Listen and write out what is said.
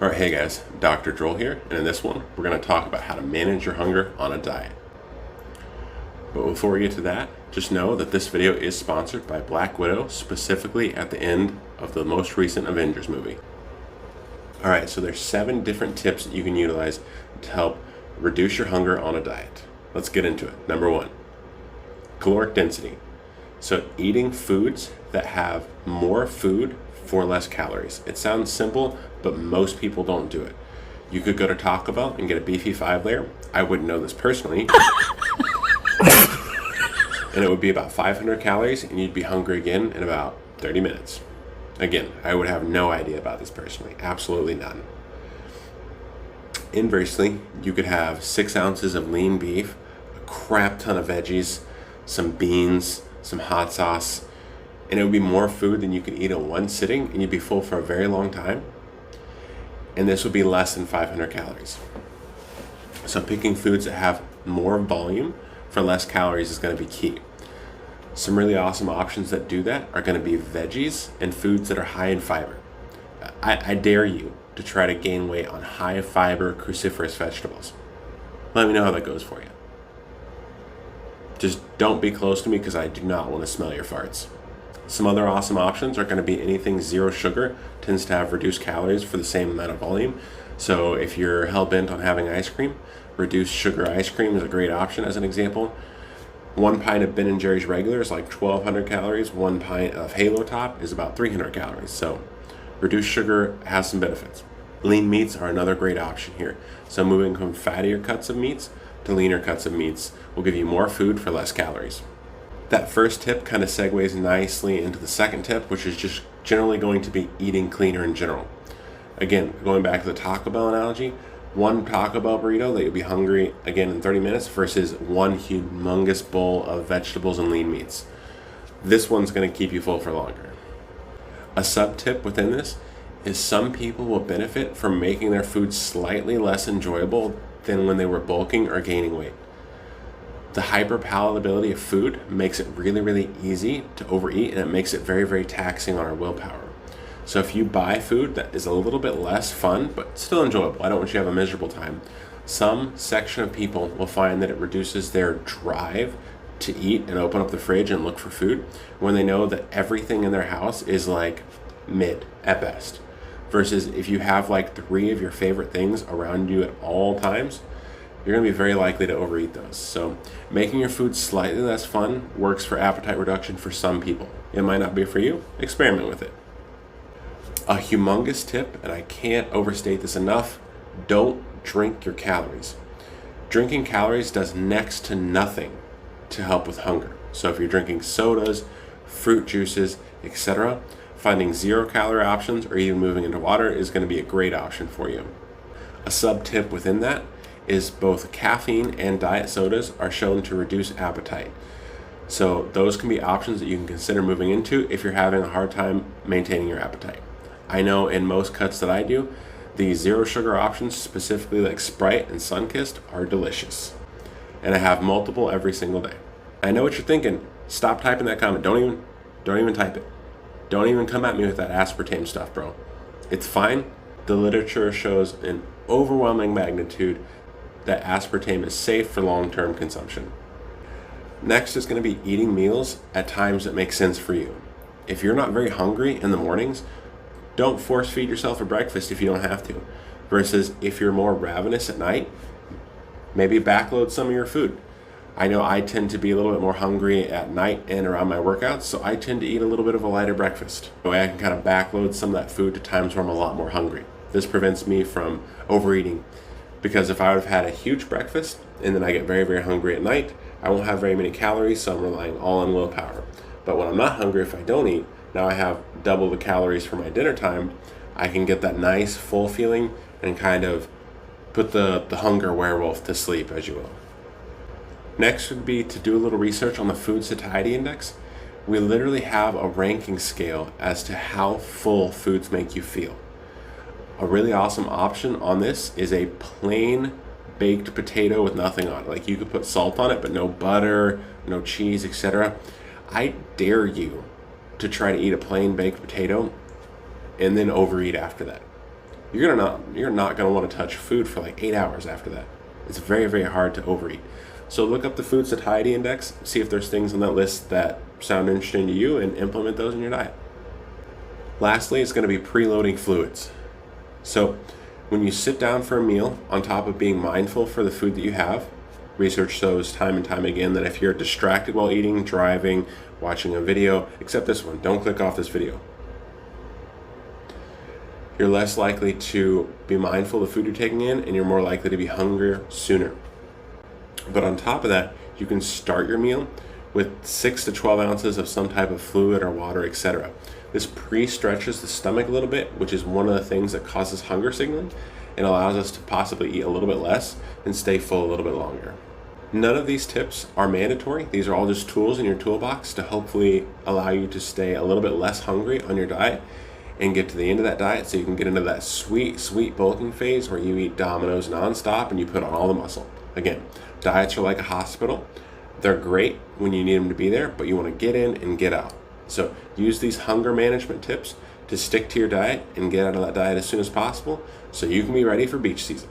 Alright, hey guys, Dr. Joel here, and in this one, we're going to talk about how to manage your hunger on a diet. But before we get to that, just know that this video is sponsored by Black Widow, specifically at the end of the most recent Avengers movie. Alright, so there's 7 different tips that you can utilize to help reduce your hunger on a diet. Let's get into it. Number 1, caloric density. So eating foods that have more food for less calories. It sounds simple, but most people don't do it. You could go to Taco Bell and get a beefy 5-layer. I wouldn't know this personally. And it would be about 500 calories, and you'd be hungry again in about 30 minutes. Again, I would have no idea about this personally. Absolutely none. Inversely, you could have 6 ounces of lean beef, a crap ton of veggies, some beans, some hot sauce, and it would be more food than you could eat in one sitting, and you'd be full for a very long time. And this would be less than 500 calories. So picking foods that have more volume for less calories is going to be key. Some really awesome options that do that are going to be veggies and foods that are high in fiber. I dare you to try to gain weight on high fiber cruciferous vegetables. Let me know how that goes for you. Just don't be close to me because I do not want to smell your farts. Some other awesome options are going to be anything zero sugar, tends to have reduced calories for the same amount of volume. So if you're hell-bent on having ice cream, reduced sugar ice cream is a great option as an example. 1 pint of Ben & Jerry's regular is like 1,200 calories. 1 pint of Halo Top is about 300 calories. So reduced sugar has some benefits. Lean meats are another great option here. So moving from fattier cuts of meats to leaner cuts of meats will give you more food for less calories. That first tip kind of segues nicely into the second tip, which is just generally going to be eating cleaner in general. Again, going back to the Taco Bell analogy, 1 Taco Bell burrito that you'll be hungry again in 30 minutes versus 1 humongous bowl of vegetables and lean meats. This one's going to keep you full for longer. A sub tip within this is some people will benefit from making their food slightly less enjoyable than when they were bulking or gaining weight. The hyperpalatability of food makes it really, really easy to overeat, and it makes it very, very taxing on our willpower. So if you buy food that is a little bit less fun, but still enjoyable, I don't want you to have a miserable time, some section of people will find that it reduces their drive to eat and open up the fridge and look for food when they know that everything in their house is like mid at best. Versus if you have like 3 of your favorite things around you at all times, you're going to be very likely to overeat those. So making your food slightly less fun works for appetite reduction for some people. It might not be for you. Experiment with it. A humongous tip, and I can't overstate this enough, don't drink your calories. Drinking calories does next to nothing to help with hunger. So if you're drinking sodas, fruit juices, etc., finding 0-calorie options or even moving into water is going to be a great option for you. A sub tip within that is both caffeine and diet sodas are shown to reduce appetite. So those can be options that you can consider moving into if you're having a hard time maintaining your appetite. I know in most cuts that I do, the 0 sugar options, specifically like Sprite and Sunkist, are delicious. And I have multiple every single day. I know what you're thinking. Stop typing that comment. Don't even type it. Don't even come at me with that aspartame stuff, bro. It's fine. The literature shows an overwhelming magnitude that aspartame is safe for long-term consumption. Next is going to be eating meals at times that make sense for you. If you're not very hungry in the mornings, don't force feed yourself for breakfast if you don't have to. Versus if you're more ravenous at night, maybe backload some of your food. I know I tend to be a little bit more hungry at night and around my workouts, so I tend to eat a little bit of a lighter breakfast. That way I can kind of backload some of that food to times where I'm a lot more hungry. This prevents me from overeating. Because if I would have had a huge breakfast and then I get very, very hungry at night, I won't have very many calories, so I'm relying all on willpower. But when I'm not hungry, if I don't eat, now I have double the calories for my dinner time. I can get that nice full feeling and kind of put the hunger werewolf to sleep, as you will. Next would be to do a little research on the food satiety index. We literally have a ranking scale as to how full foods make you feel. A really awesome option on this is a plain baked potato with nothing on it. Like you could put salt on it, but no butter, no cheese, etc. I dare you to try to eat a plain baked potato and then overeat after that. you're not going to want to touch food for like 8 hours after that. It's very, very hard to overeat. So look up the food satiety index, see if there's things on that list that sound interesting to you, and implement those in your diet. Lastly, it's going to be preloading fluids. So when you sit down for a meal, on top of being mindful for the food that you have, research shows time and time again that if you're distracted while eating, driving, watching a video, except this one, don't click off this video, you're less likely to be mindful of the food you're taking in, and you're more likely to be hungrier sooner. But on top of that, you can start your meal with 6 to 12 ounces of some type of fluid or water, etc. This pre-stretches the stomach a little bit, which is one of the things that causes hunger signaling and allows us to possibly eat a little bit less and stay full a little bit longer. None of these tips are mandatory. These are all just tools in your toolbox to hopefully allow you to stay a little bit less hungry on your diet and get to the end of that diet so you can get into that sweet, sweet bulking phase where you eat Dominoes nonstop and you put on all the muscle. Again, diets are like a hospital. They're great when you need them to be there, but you want to get in and get out. So use these hunger management tips to stick to your diet and get out of that diet as soon as possible so you can be ready for beach season.